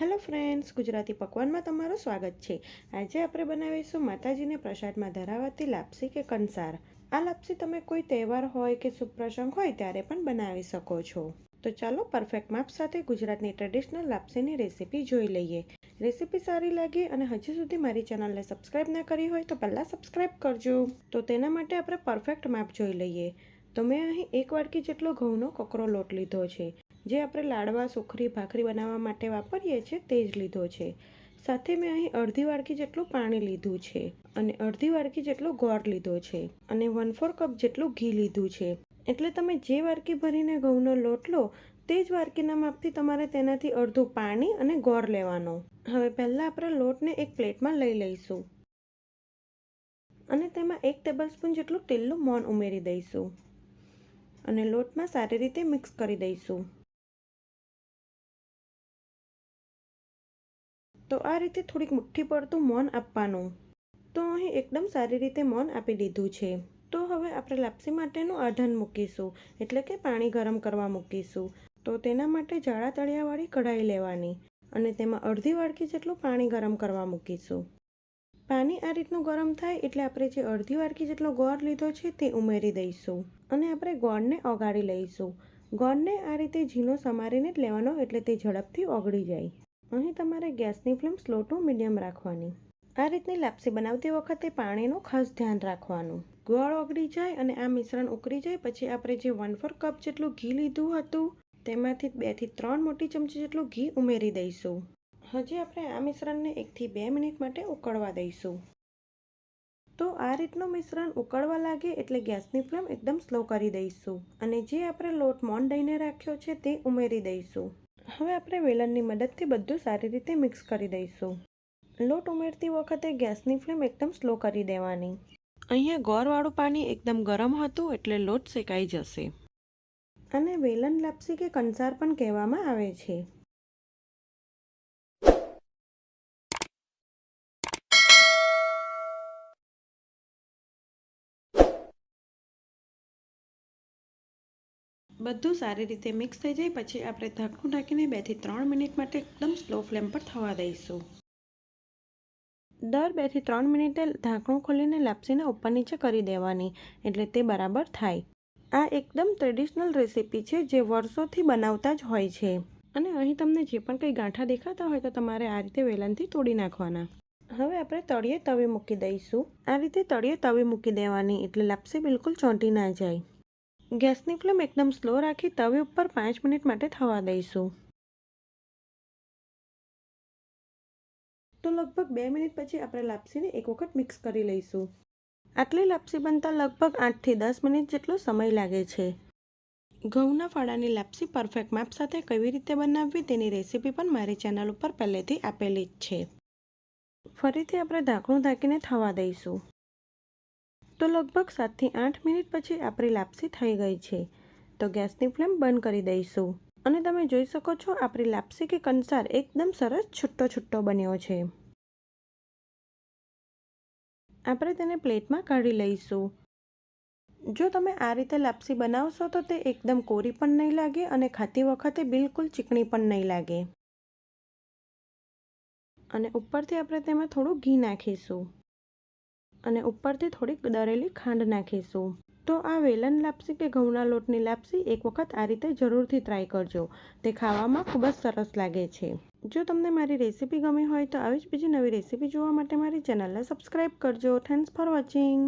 Hello friends, Gujarati પકવાનમાં તમારું સ્વાગત છે। આજે આપણે બનાવીશું માતાજીને પ્રસાદમાં ધરાવાતી લાપસી કે કંસાર। આ લાપસી તમે કોઈ તહેવાર હોય કે શુભ પ્રસંગ હોય ત્યારે પણ બનાવી શકો છો। તો ચાલો પરફેક્ટ માપ સાથે ગુજરાતની ટ્રેડિશનલ લાપસીની રેસીપી જોઈ લઈએ। રેસીપી સારી લાગે અને હજી સુધી મારી ચેનલને સબસ્ક્રાઈબ ના કરી હોય તો પહેલાં સબસ્ક્રાઈબ કરજો। તો તેના માટે આપણે પરફેક્ટ માપ જોઈ લઈએ। તો મેં અહીં 1 વાટકી જેટલો ઘઉંનો કકરો લોટ લીધો છે, જે આપણે લાડવા, સુખરી, ભાખરી બનાવવા માટે વાપરીએ છીએ તે જ લીધો છે। સાથે મેં અહીં અડધી વાટકી જેટલું પાણી લીધું છે અને અડધી વાટકી જેટલો ગોળ લીધો છે અને 1/4 કપ જેટલું ઘી લીધું છે। એટલે તમે જે વાટકી ભરીને ઘઉંનો લોટ લો તે જ વાટકીના માપથી તમારે તેનાથી અડધું પાણી અને ગોળ લેવાનો। હવે પહેલાં આપણે લોટને એક પ્લેટમાં લઈ લઈશું અને તેમાં 1 ટેબલસ્પૂન જેટલું તેલનું મોણ ઉમેરી દઈશું અને લોટમાં સારી રીતે મિક્સ કરી દઈશું। તો આ રીતે થોડીક મુઠ્ઠી પડતું મોણ આપવાનું। તો અહીં એકદમ સારી રીતે મોણ આપી દીધું છે। તો હવે આપણે લાપસી માટેનું આધાન મૂકીશું, એટલે કે પાણી ગરમ કરવા મૂકીશું। તો તેના માટે જાડા તળિયાવાળી કઢાઈ લેવાની અને તેમાં અડધી વાટકી જેટલું પાણી ગરમ કરવા મૂકીશું। પાણી આ રીતનું ગરમ થાય એટલે આપણે જે અડધી વાટકી જેટલો ગોળ લીધો છે તે ઉમેરી દઈશું અને આપણે ગોળને ઓગાળી લઈશું। ગોળને આ રીતે ઝીણો સમારીને જ લેવાનો, એટલે તે ઝડપથી ઓગળી જાય। અહીં તમારે ગેસની ફ્લેમ સ્લો ટુ મીડિયમ રાખવાની। આ રીતની લાપસી બનાવતી વખતે પાણીનું ખાસ ધ્યાન રાખવાનું। ગોળ ઓગળી જાય અને આ મિશ્રણ ઉકળી જાય પછી આપણે જે 1/4 કપ જેટલું ઘી લીધું હતું તેમાંથી 2 થી 3 મોટી ચમચી જેટલું ઘી ઉમેરી દઈશું। હજી આપણે આ મિશ્રણને 1 થી 2 મિનિટ માટે ઉકળવા દઈશું। તો આ રીતનું મિશ્રણ ઉકળવા લાગે એટલે ગેસની ફ્લેમ એકદમ સ્લો કરી દઈશું અને જે આપણે લોટ મોણ દઈને રાખ્યો છે તે ઉમેરી દઈશું। હવે આપણે વેલણની મદદથી બધું સારી રીતે મિક્સ કરી દઈશું। લોટ ઉમેરતી વખતે ગેસની ફ્લેમ એકદમ સ્લો કરી દેવાની। અહીંયા ગોળવાળું પાણી એકદમ ગરમ હતું એટલે લોટ શેકાઈ જશે અને વેલણ લાપસી કે કંસાર પણ કહેવામાં આવે છે। બધું સારી રીતે મિક્સ થઈ જાય પછી આપણે ઢાંકણું ઢાંકીને 2 થી 3 મિનિટ માટે એકદમ સ્લો ફ્લેમ પર થવા દઈશું। દર 2 થી 3 મિનિટે ઢાંકણું ખોલીને લાપસીને ઉપર નીચે કરી દેવાની, એટલે તે બરાબર થાય। આ એકદમ ટ્રેડિશનલ રેસીપી છે જે વર્ષોથી બનાવતા જ હોય છે અને અહીં તમને જે પણ કંઈ ગાંઠા દેખાતા હોય તો તમારે આ રીતે વેલણથી તોડી નાખવાના। હવે આપણે તળિયે તવી મૂકી દઈશું। આ રીતે તળિયે તવી મૂકી દેવાની એટલે લાપસી બિલકુલ ચોંટી ના જાય। ગેસની ફ્લેમ એકદમ સ્લો રાખી તવી ઉપર 5 મિનિટ માટે થવા દઈશું। તો લગભગ 2 મિનિટ પછી આપણે લાપસીને એક વખત મિક્સ કરી લઈશું। આટલી લાપસી બનતા લગભગ 8 થી 10 મિનિટ જેટલો સમય લાગે છે। ઘઉંના ફાળાની લાપસી પરફેક્ટ માપ સાથે કેવી રીતે બનાવવી તેની રેસીપી પણ મારી ચેનલ ઉપર પહેલેથી આપેલી જ છે। ફરીથી આપણે ઢાંકણું ઢાંકીને થવા દઈશું। તો લગભગ 7 થી 8 મિનિટ પછી આપણી લાપસી થઈ ગઈ છે। તો ગેસની ફ્લેમ બંધ કરી દઈશું અને તમે જોઈ શકો છો આપણી લાપસી કે કંસાર એકદમ સરસ છૂટ્ટો છૂટ્ટો બન્યો છે। આપણે તેને પ્લેટમાં કાઢી લઈશું। જો તમે આ રીતે લાપસી બનાવશો તો તે એકદમ કોરી પણ નહીં લાગે અને ખાતી વખતે બિલકુલ ચીકણી પણ નહીં લાગે। અને ઉપરથી આપણે તેમાં થોડું ઘી નાખીશું અને ઉપરથી થોડીક દળેલી ખાંડ નાખીશું। તો આ વેલણ લાપસી કે ઘઉંના લોટની લાપસી એક વખત આ રીતે જરૂરથી ટ્રાય કરજો, તે ખાવામાં ખૂબ જ સરસ લાગે છે। જો તમને મારી રેસીપી ગમી હોય તો આવી જ બીજી નવી રેસીપી જોવા માટે મારી ચેનલને સબસ્ક્રાઈબ કરજો। Thanks for watching.